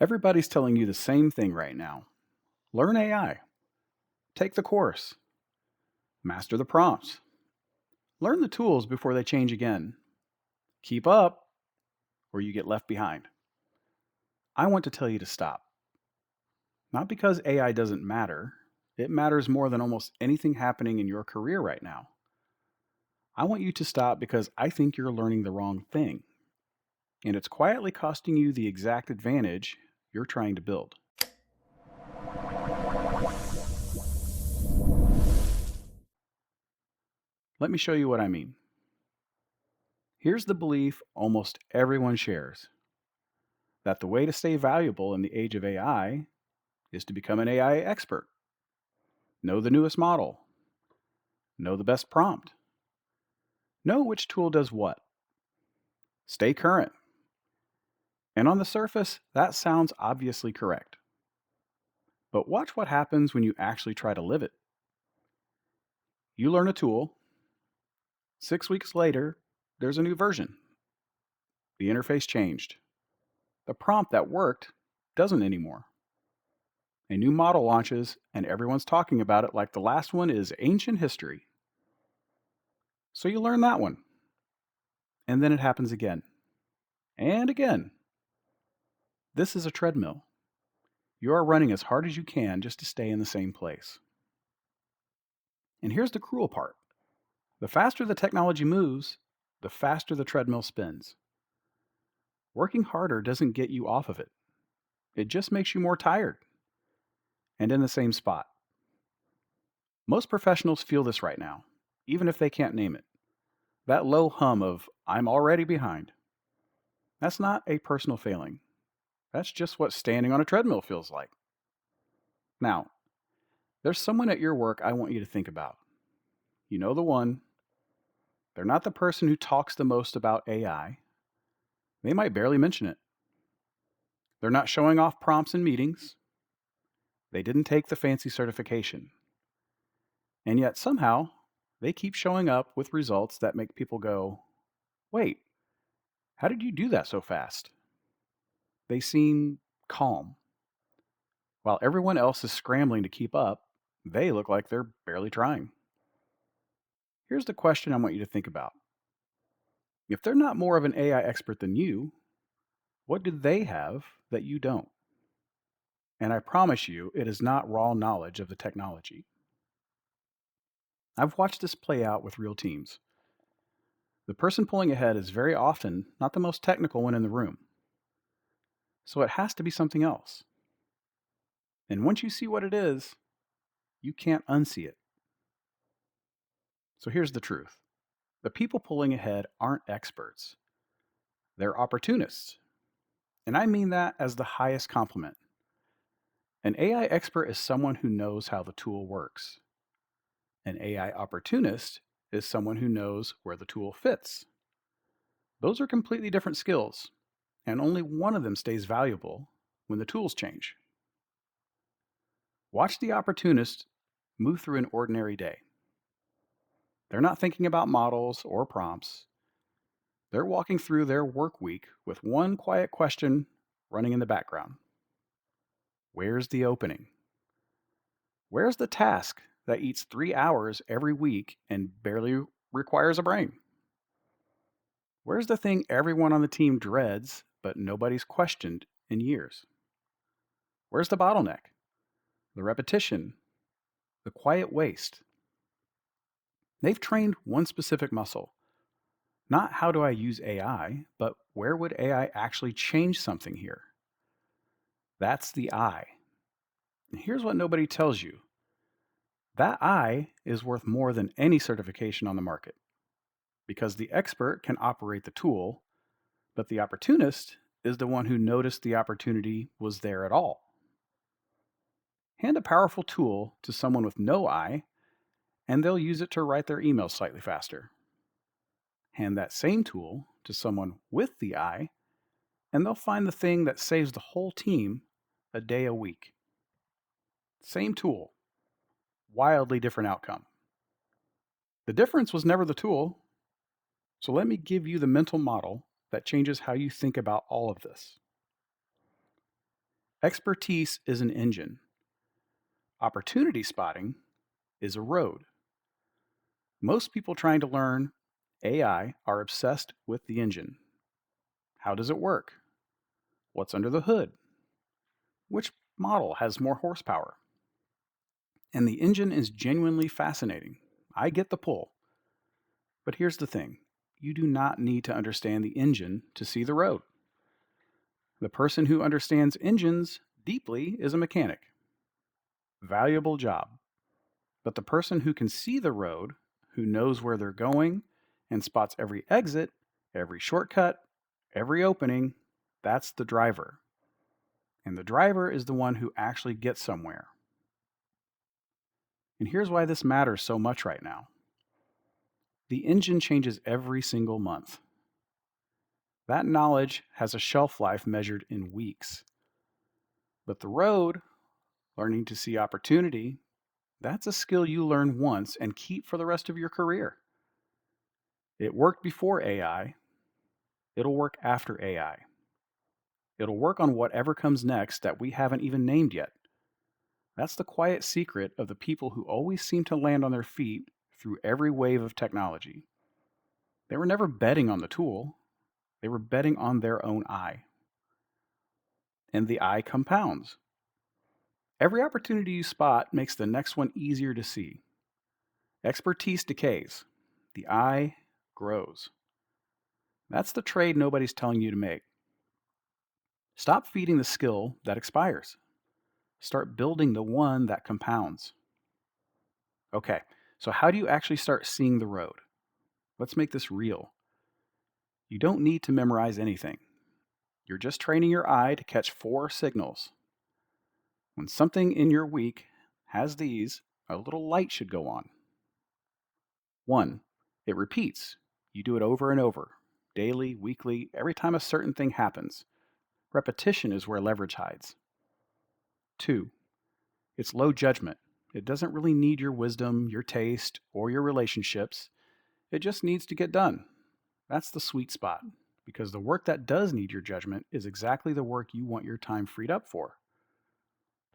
Everybody's telling you the same thing right now. Learn AI, take the course, master the prompts, learn the tools before they change again. Keep up or you get left behind. I want to tell you to stop. Not because AI doesn't matter, it matters more than almost anything happening in your career right now. I want you to stop because I think you're learning the wrong thing, and it's quietly costing you the exact advantage you're trying to build. Let me show you what I mean. Here's the belief almost everyone shares that the way to stay valuable in the age of AI is to become an AI expert. Know the newest model, know the best prompt, know which tool does what, stay current. And on the surface, that sounds obviously correct. But watch what happens when you actually try to live it. You learn a tool, 6 weeks later, there's a new version. The interface changed. The prompt that worked doesn't anymore. A new model launches, and everyone's talking about it like the last one is ancient history. So you learn that one, and then it happens again and again. This is a treadmill. You are running as hard as you can just to stay in the same place. And here's the cruel part: the faster the technology moves, the faster the treadmill spins. Working harder doesn't get you off of it, it just makes you more tired and in the same spot. Most professionals feel this right now, even if they can't name it. That low hum of, I'm already behind. That's not a personal failing. That's just what standing on a treadmill feels like. Now, there's someone at your work I want you to think about. You know the one. They're not the person who talks the most about AI. They might barely mention it. They're not showing off prompts in meetings. They didn't take the fancy certification. And yet somehow, they keep showing up with results that make people go, wait, how did you do that so fast? They seem calm. While everyone else is scrambling to keep up, they look like they're barely trying. Here's the question I want you to think about. If they're not more of an AI expert than you, what do they have that you don't? And I promise you, it is not raw knowledge of the technology. I've watched this play out with real teams. The person pulling ahead is very often not the most technical one in the room. So it has to be something else. And once you see what it is, you can't unsee it. So here's the truth: the people pulling ahead aren't experts, they're opportunists. And I mean that as the highest compliment. An AI expert is someone who knows how the tool works. An AI opportunist is someone who knows where the tool fits. Those are completely different skills, and only one of them stays valuable when the tools change. Watch the opportunist move through an ordinary day. They're not thinking about models or prompts. They're walking through their work week with one quiet question running in the background. Where's the opening? Where's the task that eats 3 hours every week and barely requires a brain? Where's the thing everyone on the team dreads but nobody's questioned in years? Where's the bottleneck? The repetition? The quiet waste? They've trained one specific muscle. Not how do I use AI, but where would AI actually change something here? That's the I. And here's what nobody tells you: that I is worth more than any certification on the market, because the expert can operate the tool, but the opportunist is the one who noticed the opportunity was there at all. Hand a powerful tool to someone with no I, and they'll use it to write their emails slightly faster. Hand that same tool to someone with the I, and they'll find the thing that saves the whole team a day a week. Same tool, wildly different outcome. The difference was never the tool. So let me give you the mental model that changes how you think about all of this. Expertise is an engine. Opportunity spotting is a road. Most people trying to learn AI are obsessed with the engine. How does it work? What's under the hood? Which model has more horsepower? And the engine is genuinely fascinating. I get the pull. But here's the thing, you do not need to understand the engine to see the road. The person who understands engines deeply is a mechanic. Valuable job. But the person who can see the road, who knows where they're going, and spots every exit, every shortcut, every opening, that's the driver. And the driver is the one who actually gets somewhere. And here's why this matters so much right now. The engine changes every single month. That knowledge has a shelf life measured in weeks. But the road, learning to see opportunity, that's a skill you learn once and keep for the rest of your career. It worked before AI. It'll work after AI. It'll work on whatever comes next that we haven't even named yet. That's the quiet secret of the people who always seem to land on their feet through every wave of technology. They were never betting on the tool, they were betting on their own eye. And the eye compounds. Every opportunity you spot makes the next one easier to see. Expertise decays, the eye grows. That's the trade nobody's telling you to make. Stop feeding the skill that expires. Start building the one that compounds. Okay, so how do you actually start seeing the road? Let's make this real. You don't need to memorize anything. You're just training your eye to catch 4 signals. When something in your week has these, a little light should go on. 1. It repeats. You do it over and over, daily, weekly, every time a certain thing happens. Repetition is where leverage hides. 2. It's low judgment. It doesn't really need your wisdom, your taste, or your relationships. It just needs to get done. That's the sweet spot, because the work that does need your judgment is exactly the work you want your time freed up for.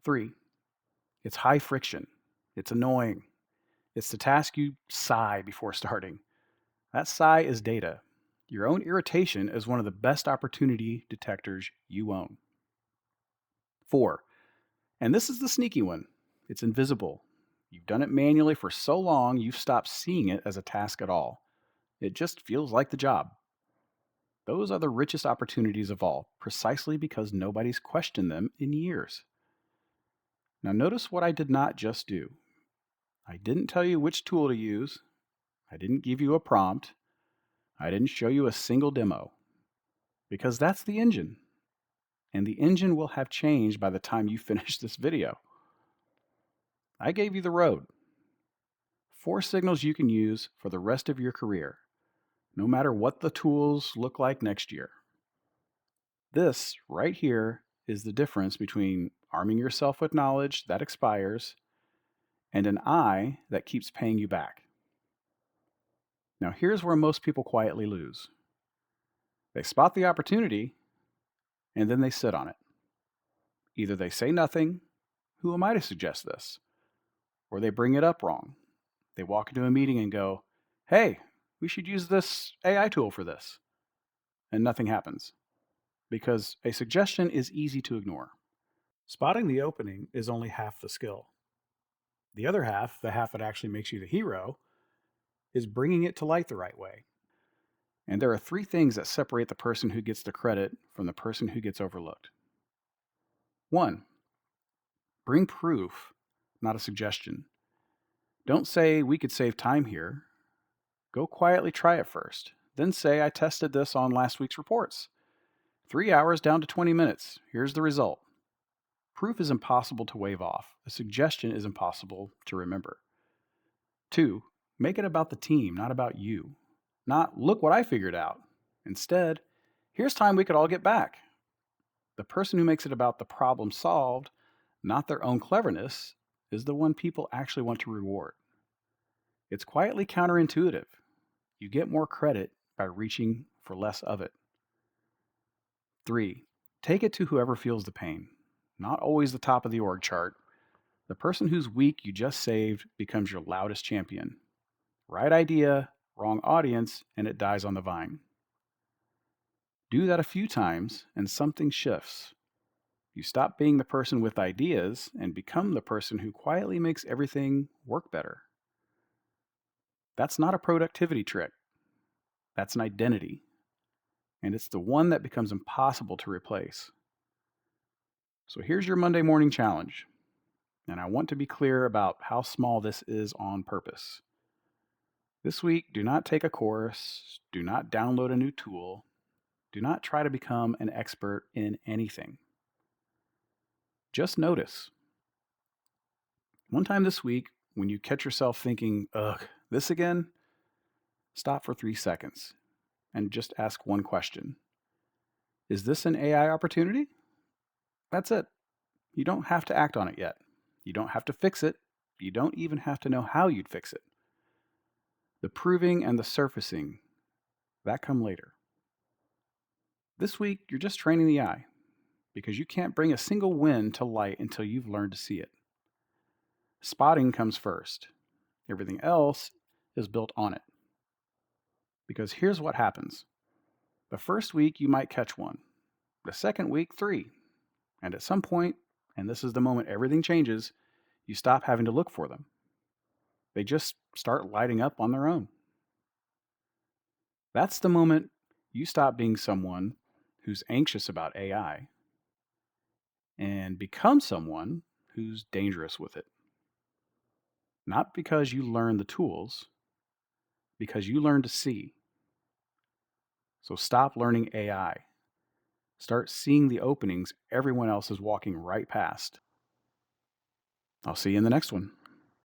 3. It's high friction. It's annoying. It's the task you sigh before starting. That sigh is data. Your own irritation is one of the best opportunity detectors you own. 4. And this is the sneaky one. It's invisible. You've done it manually for so long, you've stopped seeing it as a task at all. It just feels like the job. Those are the richest opportunities of all, precisely because nobody's questioned them in years. Now notice what I did not just do. I didn't tell you which tool to use. I didn't give you a prompt. I didn't show you a single demo. Because that's the engine. And the engine will have changed by the time you finish this video. I gave you the road. 4 signals you can use for the rest of your career, no matter what the tools look like next year. This right here is the difference between arming yourself with knowledge that expires and an eye that keeps paying you back. Now here's where most people quietly lose. They spot the opportunity and then they sit on it. Either they say nothing, who am I to suggest this? Or they bring it up wrong. They walk into a meeting and go, hey, we should use this AI tool for this. And nothing happens. Because a suggestion is easy to ignore. Spotting the opening is only half the skill. The other half, the half that actually makes you the hero, is bringing it to light the right way. And there are 3 things that separate the person who gets the credit from the person who gets overlooked. 1. Bring proof, not a suggestion. Don't say, we could save time here. Go quietly try it first. Then say, I tested this on last week's reports. 3 hours down to 20 minutes. Here's the result. Proof is impossible to wave off. A suggestion is impossible to remember. 2. Make it about the team, not about you. Not, look what I figured out. Instead, here's time we could all get back. The person who makes it about the problem solved, not their own cleverness, is the one people actually want to reward. It's quietly counterintuitive. You get more credit by reaching for less of it. 3. Take it to whoever feels the pain. not always the top of the org chart. The person whose week you just saved becomes your loudest champion. Right idea, wrong audience, and it dies on the vine. Do that a few times, and something shifts. You stop being the person with ideas and become the person who quietly makes everything work better. That's not a productivity trick, that's an identity. And it's the one that becomes impossible to replace. So here's your Monday morning challenge. And I want to be clear about how small this is on purpose. This week, do not take a course, do not download a new tool, do not try to become an expert in anything. Just notice. One time this week, when you catch yourself thinking, ugh, this again, stop for 3 seconds and just ask one question. Is this an AI opportunity? That's it. You don't have to act on it yet. You don't have to fix it. You don't even have to know how you'd fix it. The proving and the surfacing, that come later. This week, you're just training the eye because you can't bring a single win to light until you've learned to see it. Spotting comes first. Everything else is built on it. Because here's what happens. The first week, you might catch one. The second week, 3. And at some point, and this is the moment everything changes, you stop having to look for them. They just start lighting up on their own. That's the moment you stop being someone who's anxious about AI and become someone who's dangerous with it. Not because you learn the tools, because you learn to see. So stop learning AI. Start seeing the openings everyone else is walking right past. I'll see you in the next one.